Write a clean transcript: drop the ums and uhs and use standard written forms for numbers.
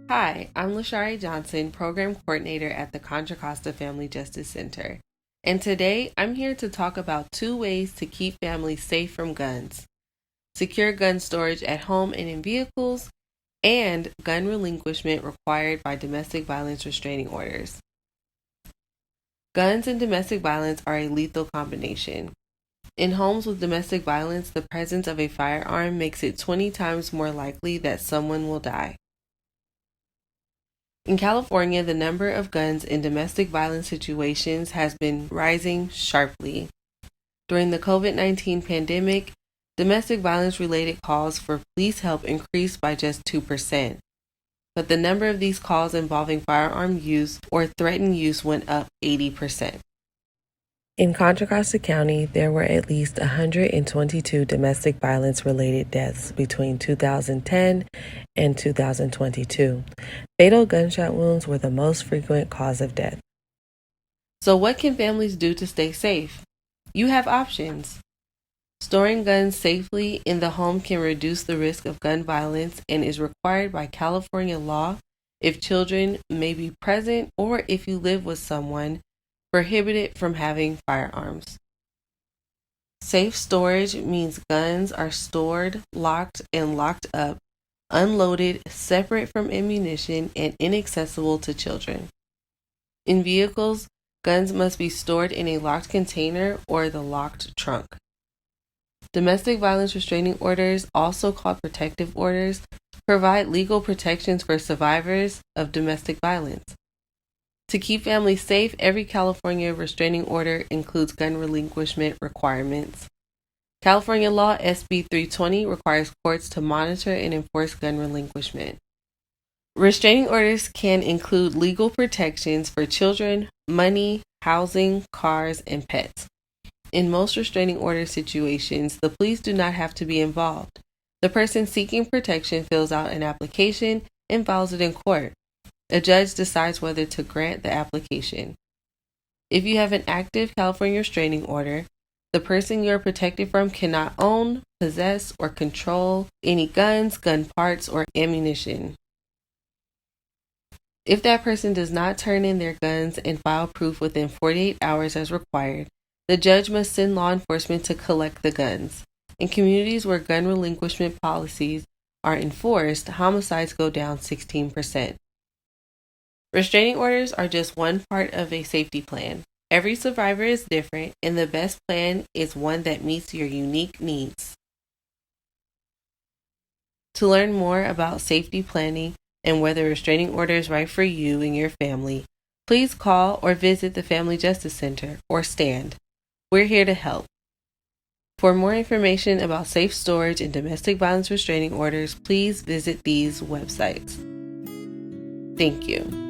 Hi, I'm Lashari Johnson, Program Coordinator at the Contra Costa Family Justice Center. And today I'm here to talk about 2 ways to keep families safe from guns: secure gun storage at home and in vehicles, and gun relinquishment required by domestic violence restraining orders. Guns and domestic violence are a lethal combination. In homes with domestic violence, the presence of a firearm makes it 20 times more likely that someone will die. In California, the number of guns in domestic violence situations has been rising sharply. During the COVID-19 pandemic, domestic violence-related calls for police help increased by just 2%. But the number of these calls involving firearm use or threatened use went up 80%. In Contra Costa County, there were at least 122 domestic violence-related deaths between 2010 and 2022. Fatal gunshot wounds were the most frequent cause of death. So what can families do to stay safe? You have options. Storing guns safely in the home can reduce the risk of gun violence and is required by California law if children may be present or if you live with someone prohibited from having firearms. Safe storage means guns are stored, locked, and locked up, unloaded, separate from ammunition, and inaccessible to children. In vehicles, guns must be stored in a locked container or the locked trunk. Domestic violence restraining orders, also called protective orders, provide legal protections for survivors of domestic violence. To keep families safe, every California restraining order includes gun relinquishment requirements. California law SB 320 requires courts to monitor and enforce gun relinquishment. Restraining orders can include legal protections for children, money, housing, cars, and pets. In most restraining order situations, the police do not have to be involved. The person seeking protection fills out an application and files it in court. A judge decides whether to grant the application. If you have an active California restraining order, the person you are protected from cannot own, possess, or control any guns, gun parts, or ammunition. If that person does not turn in their guns and file proof within 48 hours as required, the judge must send law enforcement to collect the guns. In communities where gun relinquishment policies are enforced, homicides go down 16%. Restraining orders are just one part of a safety plan. Every survivor is different, and the best plan is one that meets your unique needs. To learn more about safety planning and whether a restraining order is right for you and your family, please call or visit the Family Justice Center or STAND. We're here to help. For more information about safe storage and domestic violence restraining orders, please visit these websites. Thank you.